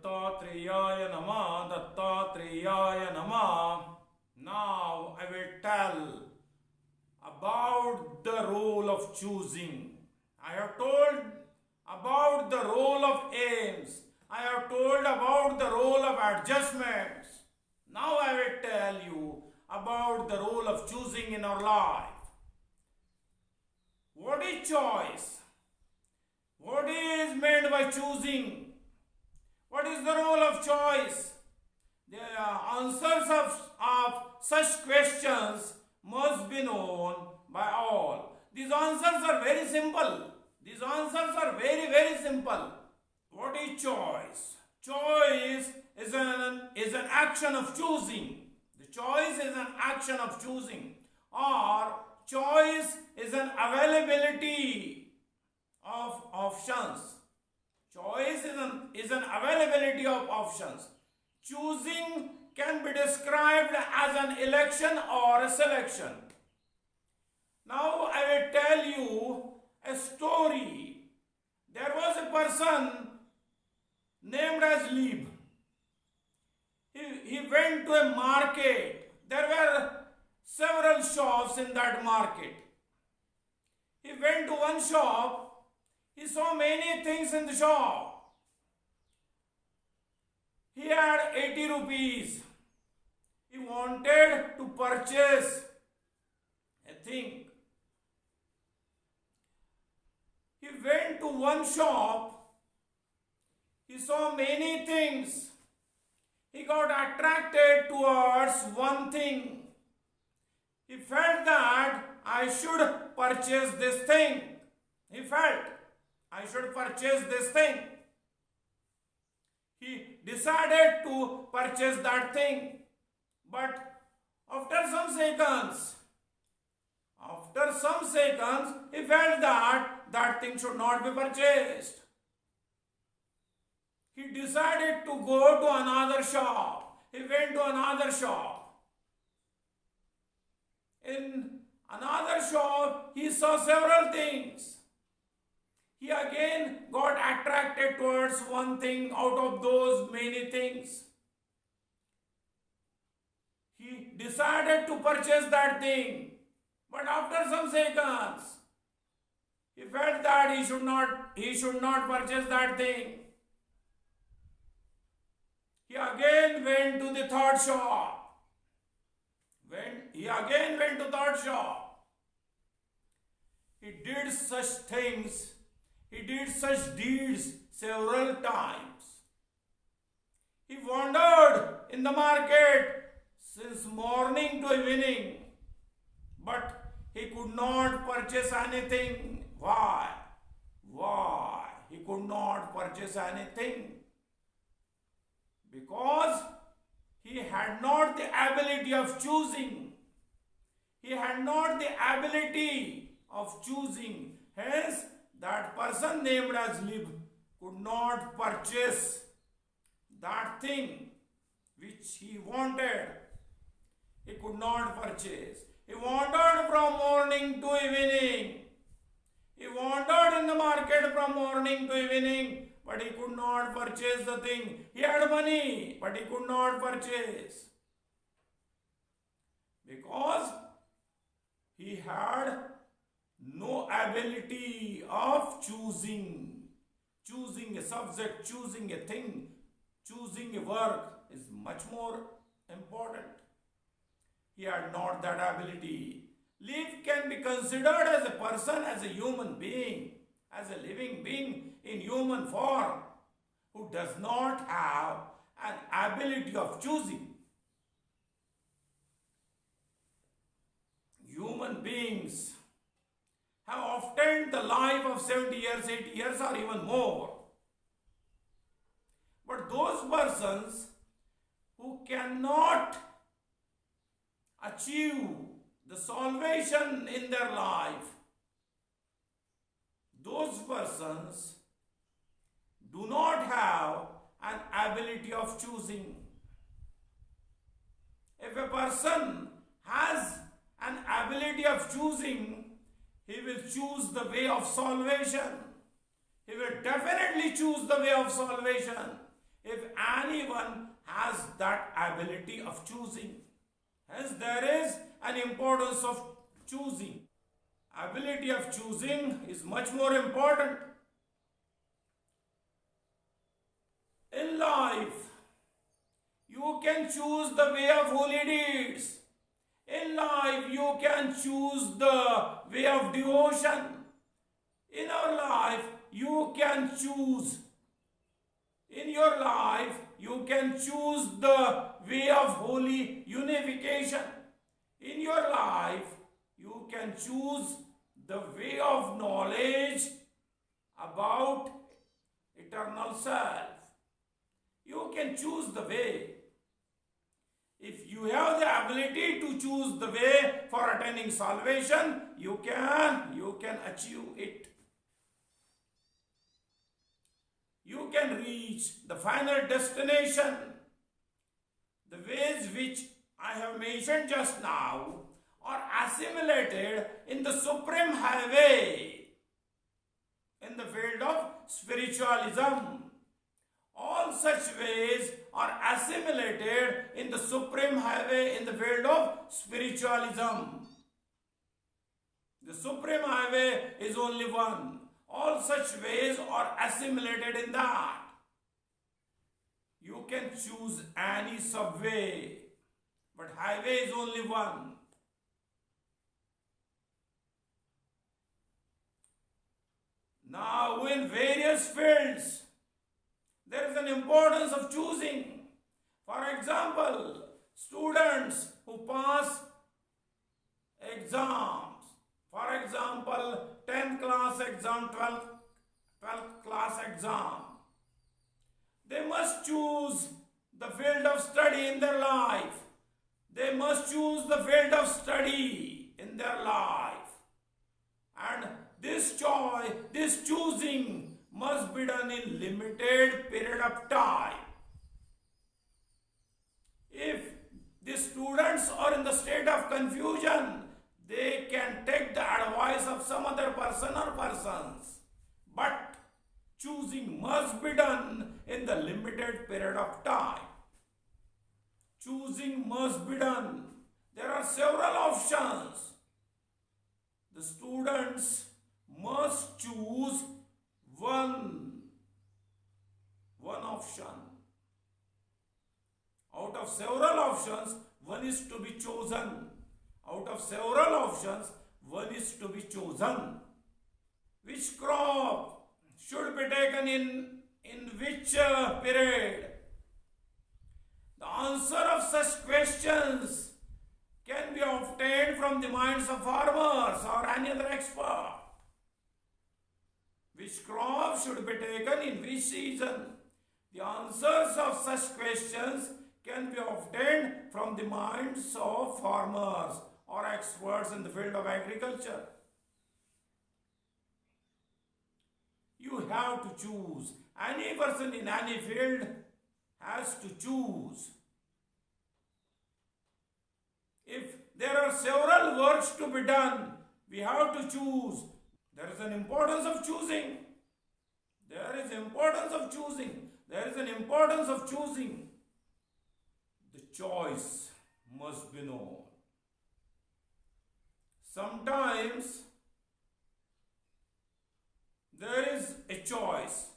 Dattatreya Nama, Dattatreya Nama. Now I will tell about the role of choosing. I have told about the role of aims. I have told about the role of adjustments. Now I will tell you about the role of choosing in our life. What is choice? What is meant by choosing? What is the role of choice? The answers of such questions must be known by all. These answers are very simple. These answers are very, very simple. What is choice? Choice is an action of choosing. The choice is an action of choosing. Or choice is an availability of options. Choice is an availability of options. Choosing can be described as an election or a selection. Now I will tell you a story. There was a person named as Leib. He went to a market. There were several shops in that market. He went to one shop. He saw many things in the shop. He had 80 rupees. He wanted to purchase a thing. He went to one shop. He saw many things. He got attracted towards one thing. He felt that I should purchase this thing. He felt I should purchase this thing. He decided to purchase that thing. But after some seconds, he felt that that thing should not be purchased. He decided to go to another shop. He went to another shop. In another shop, he saw several things. He again got attracted towards one thing out of those many things. He decided to purchase that thing. But after some seconds, he felt that he should not purchase that thing. He again went to the third shop. He again went to third shop. He did such things. He did such deeds several times. He wandered in the market since morning to evening, but he could not purchase anything. Why? He could not purchase anything. Because he had not the ability of choosing. He had not the ability of choosing. Hence, that person named as Leib could not purchase that thing which he wanted. He could not purchase. He wandered from morning to evening. He wandered in the market from morning to evening, but he could not purchase the thing. He had money, but he could not purchase. Because he had no ability of choosing. Choosing a subject, choosing a thing, choosing a work is much more important. He had not that ability. Leib can be considered as a person, as a human being, as a living being in human form, who does not have an ability of choosing. Human beings have obtained the life of 70 years, 80 years or even more. But those persons who cannot achieve the salvation in their life, those persons do not have an ability of choosing. If a person has an ability of choosing, he will choose the way of salvation. He will definitely choose the way of salvation. if anyone has that ability of choosing. Hence, there is an importance of choosing. Ability of choosing is much more important. In life, you can choose the way of holy deeds. In life, you can choose the way of devotion. In our life, you can choose. In your life, you can choose the way of holy unification. In your life, you can choose the way of knowledge about eternal self. You can choose the way. If you have the ability to choose the way for attaining salvation, you can achieve it. You can reach the final destination. The ways which I have mentioned just now are assimilated in the supreme highway in the field of spiritualism. All such ways are assimilated in the supreme highway in the field of spiritualism. The supreme highway is only one. All such ways are assimilated in that. You can choose any subway, but highway is only one. Now, in various fields, there is an importance of choosing. For example, students who pass exams, for example, 10th class exam, 12th class exam, they must choose the field of study in their life. They must choose the field of study in their life. And this choice, this choosing must be done in limited period of time. If the students are in the state of confusion, they can take the advice of some other person or persons. But choosing must be done in the limited period of time. Choosing must be done. There are several options. The students must choose one option. Out of several options, one is to be chosen. Out of several options, one is to be chosen. Which crop should be taken in which period? The answer of such questions can be obtained from the minds of farmers or any other expert. Which crop should be taken in which season? The answers of such questions can be obtained from the minds of farmers or experts in the field of agriculture. You have to choose. Any person in any field has to choose. If there are several works to be done, we have to choose. There is an importance of choosing. There is importance of choosing. There is an importance of choosing. The choice must be known. Sometimes there is a choice.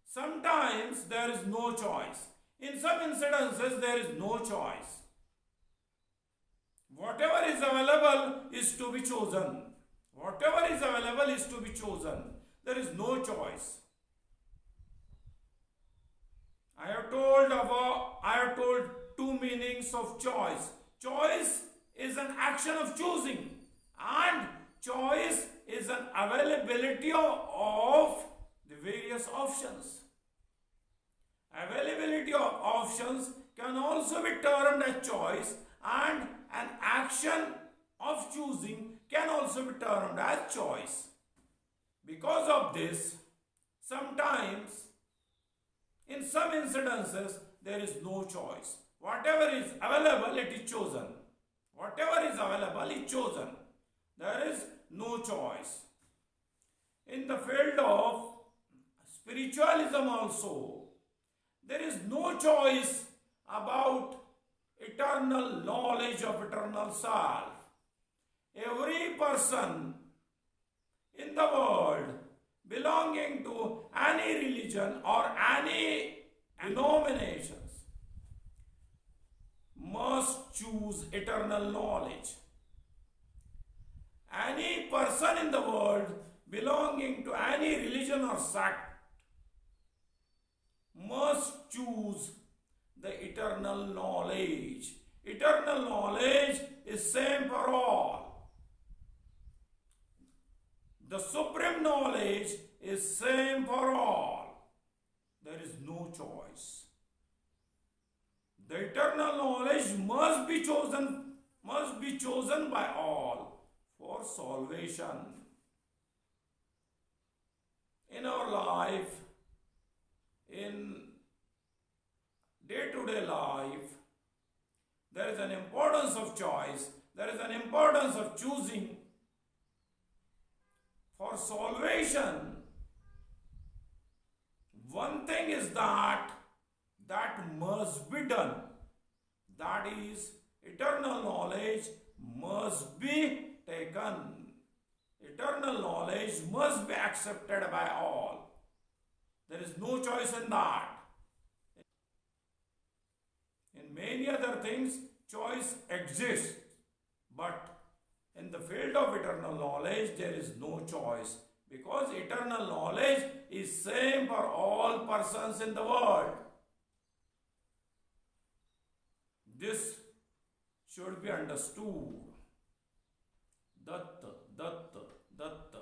Sometimes there is no choice. In some incidences, there is no choice. Whatever is available is to be chosen. Whatever is available is to be chosen. There is no choice. I have told two meanings of choice. Choice is an action of choosing, and choice is an availability of the various options. Availability of options can also be termed as choice, and an action of choosing can also be termed as choice. Because of this, sometimes, in some incidences, there is no choice. Whatever is available, it is chosen. Whatever is available is chosen. There is no choice. In the field of spiritualism also, there is no choice about eternal knowledge of eternal self. Every person in the world belonging to any religion or any denominations must choose eternal knowledge. Any person in the world belonging to any religion or sect must choose the eternal knowledge. Eternal knowledge is same for all. The supreme knowledge is same for all. There is no choice. The eternal knowledge must be chosen by all for salvation. In our life, in day-to-day life, there is an importance of choice, there is an importance of choosing. For salvation, one thing is that must be done. That is, eternal knowledge must be taken. Eternal knowledge must be accepted by all. There is no choice in that. In many other things, choice exists. But in the field of eternal knowledge, there is no choice. Because eternal knowledge is same for all persons in the world. This should be understood. Datta, Datta, Datta.